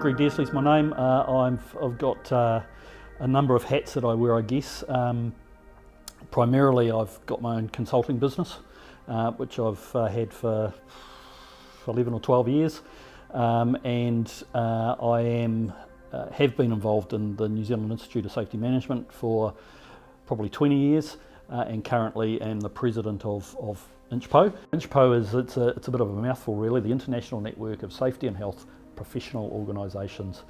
Greg Dearsley is my name. I've got a number of hats that I wear, I guess. Primarily I've got my own consulting business, which I've had for 11 or 12 years, and I have been involved in the New Zealand Institute of Safety Management for probably 20 years, and currently am the president of INCHPO. INCHPO it's a bit of a mouthful really, the International Network of Safety and Health Professional Organisations.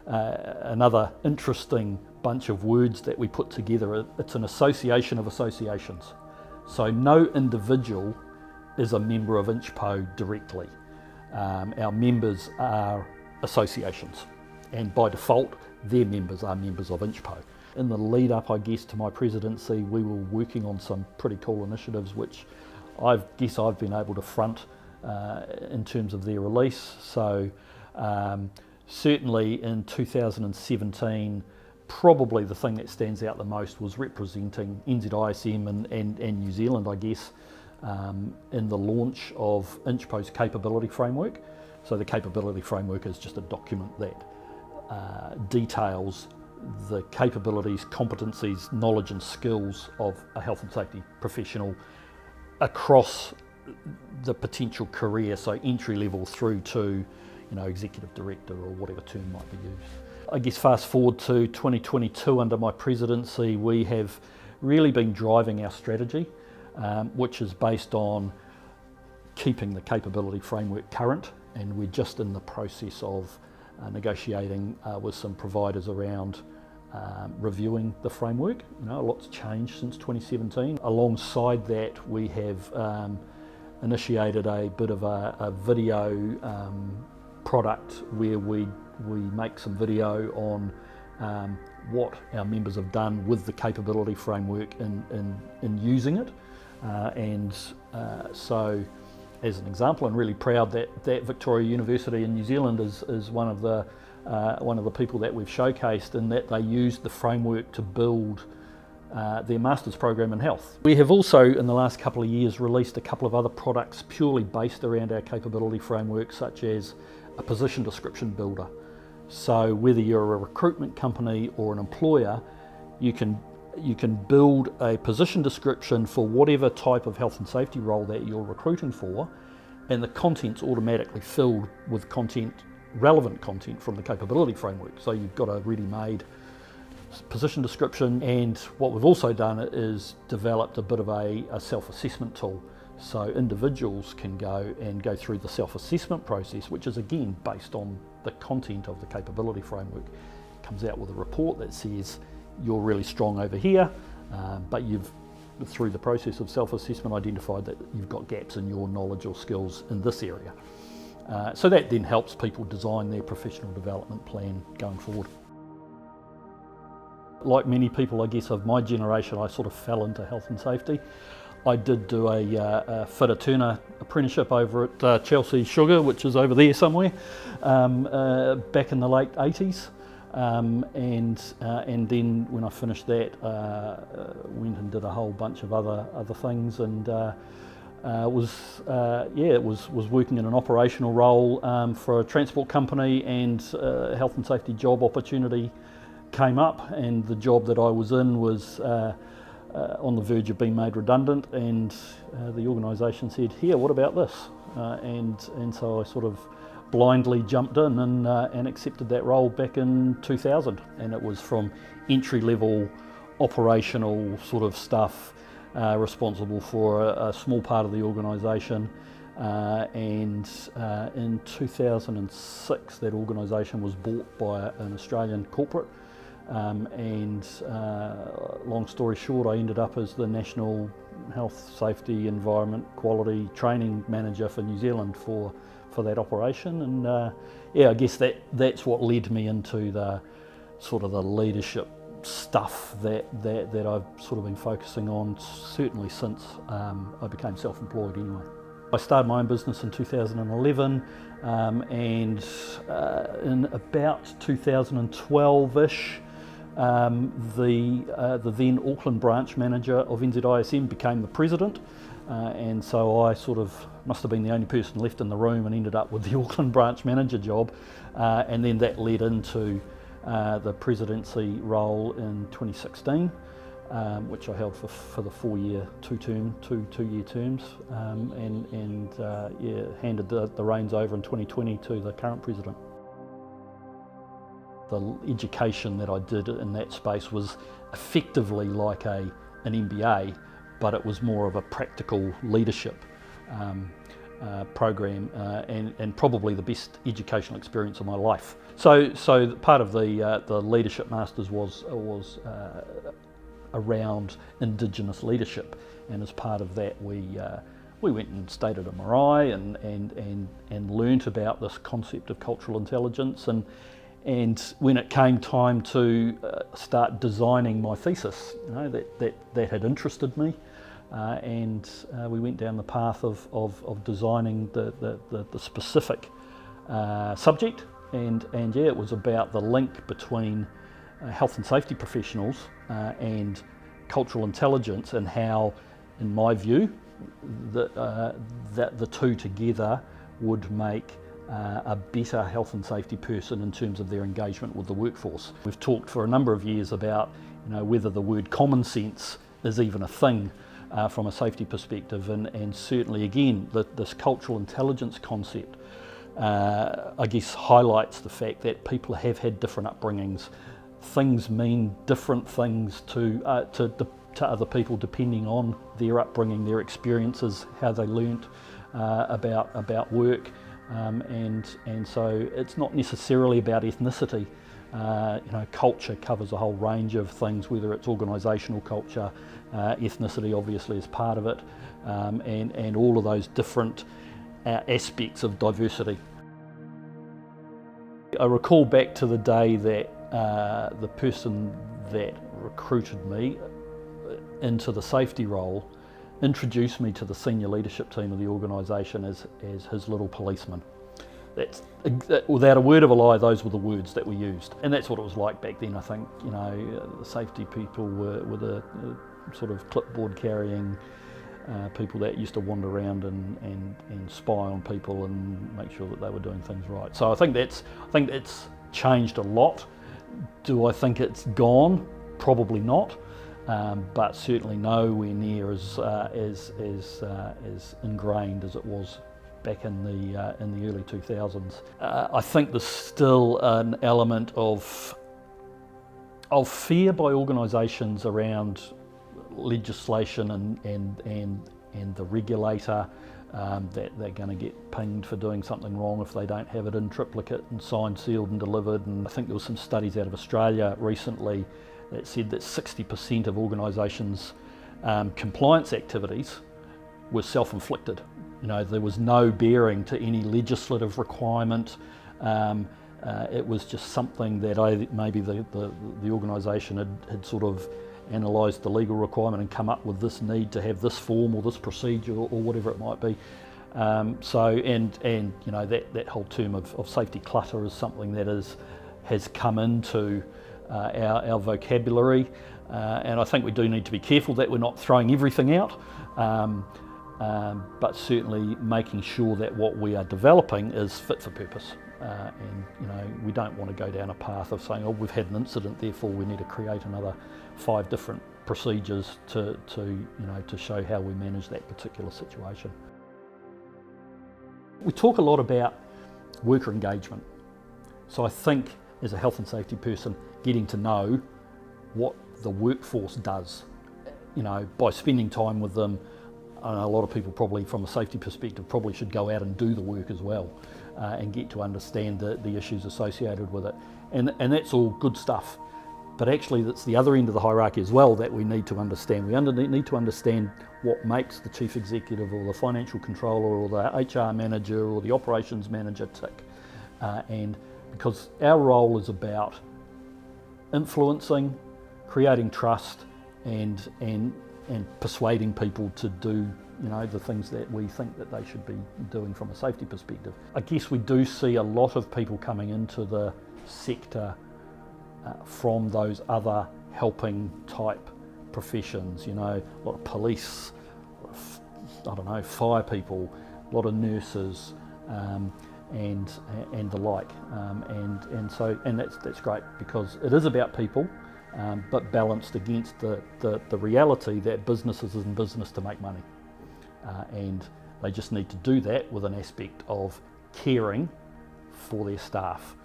Another interesting bunch of words that we put together. It's an association of associations. So no individual is a member of INCHPO directly. Our members are associations, and by default their members are members of INCHPO. In the lead up, I guess, to my presidency, we were working on some pretty cool initiatives which I've been able to front in terms of their release. So certainly in 2017, probably the thing that stands out the most was representing NZISM and New Zealand, I guess, in the launch of INCHPO's Capability Framework. So the Capability Framework is just a document that details the capabilities, competencies, knowledge and skills of a health and safety professional across the potential career, so entry level through to executive director or whatever term might be used. I guess fast forward to 2022 under my presidency, we have really been driving our strategy, which is based on keeping the capability framework current, and we're just in the process of negotiating with some providers around reviewing the framework. A lot's changed since 2017. Alongside that, we have initiated a bit of a video product where we make some video on what our members have done with the capability framework in using it, so as an example, I'm really proud that Victoria University in New Zealand is one of the people that we've showcased, in that they used the framework to build their master's program in health. We have also in the last couple of years released a couple of other products purely based around our capability framework, such as a position description builder. So whether you're a recruitment company or an employer, you can build a position description for whatever type of health and safety role that you're recruiting for, and the content's automatically filled with relevant content from the capability framework. So you've got a ready-made position description, and what we've also done is developed a bit of a self-assessment tool. So individuals can go through the self-assessment process, which is again based on the content of the capability framework. It comes out with a report that says you're really strong over here, but you've, through the process of self-assessment, identified that you've got gaps in your knowledge or skills in this area. So that then helps people design their professional development plan going forward. Like many people, I guess, of my generation, I sort of fell into health and safety. I did do a fitter-turner apprenticeship over at Chelsea Sugar, which is over there somewhere, back in the late 80s. And then when I finished that, went and did a whole bunch of other things, and was working in an operational role for a transport company, and a health and safety job opportunity came up, and the job that I was in was on the verge of being made redundant, and the organisation said, "Here, what about this?" And so I sort of blindly jumped in and accepted that role back in 2000, and it was from entry-level operational sort of stuff, responsible for a small part of the organisation, and in 2006 that organisation was bought by an Australian corporate, and long story short, I ended up as the National Health, Safety, Environment, Quality Training Manager for New Zealand for that operation, and I guess that's what led me into the sort of the leadership stuff that I've sort of been focusing on, certainly since I became self-employed anyway. I started my own business in 2011, and in about 2012-ish, the then Auckland branch manager of NZISM became the president, and so I sort of must have been the only person left in the room and ended up with the Auckland branch manager job, and then that led into the presidency role in 2016, which I held for the 4-year, two-year terms, and handed the reins over in 2020 to the current president. The education that I did in that space was effectively like an MBA, but it was more of a practical leadership program, and probably the best educational experience of my life. So part of the Leadership Masters was around Indigenous leadership, and as part of that we went and stayed at a marae and learnt about this concept of cultural intelligence, and when it came time to start designing my thesis, that had interested me, and we went down the path of designing the specific subject, and it was about the link between health and safety professionals and cultural intelligence, and how, in my view, that the two together would make a better health and safety person in terms of their engagement with the workforce. We've talked for a number of years about whether the word common sense is even a thing from a safety perspective, and certainly again this cultural intelligence concept I guess highlights the fact that people have had different upbringings. Things mean different things to other people depending on their upbringing, their experiences, how they learnt about work. And so it's not necessarily about ethnicity. Culture covers a whole range of things, whether it's organisational culture, ethnicity obviously is part of it, and all of those different aspects of diversity. I recall back to the day that the person that recruited me into the safety role introduced me to the senior leadership team of the organisation as his little policeman. That's, without a word of a lie, those were the words that we used, and that's what it was like back then. I think the safety people were the sort of clipboard carrying people that used to wander around and spy on people and make sure that they were doing things right. So I think that's changed a lot. Do I think it's gone? Probably not. But certainly nowhere near as ingrained as it was back in the early 2000s. I think there's still an element of fear by organisations around legislation and the regulator, that they're going to get pinged for doing something wrong if they don't have it in triplicate and signed, sealed and delivered. And I think there were some studies out of Australia recently that said that 60% of organisations' compliance activities were self-inflicted. There was no bearing to any legislative requirement. It was just something that maybe the organisation had sort of analysed the legal requirement and come up with this need to have this form or this procedure or whatever it might be. That whole term of safety clutter is something that has come into our vocabulary, and I think we do need to be careful that we're not throwing everything out, but certainly making sure that what we are developing is fit for purpose. We don't want to go down a path of saying, oh, we've had an incident, therefore we need to create another 5 different procedures to show how we manage that particular situation. We talk a lot about worker engagement. So I think as a health and safety person, getting to know what the workforce does, by spending time with them. I know a lot of people probably from a safety perspective probably should go out and do the work as well, and get to understand the issues associated with it. And that's all good stuff. But actually that's the other end of the hierarchy as well that we need to understand. We need to understand what makes the chief executive or the financial controller or the HR manager or the operations manager tick. And because our role is about influencing, creating trust and persuading people to do the things that we think that they should be doing from a safety perspective. I guess we do see a lot of people coming into the sector from those other helping type professions, a lot of police, I don't know, fire people, a lot of nurses, and the like, and that's great, because it is about people, but balanced against the reality that businesses is in business to make money, and they just need to do that with an aspect of caring for their staff.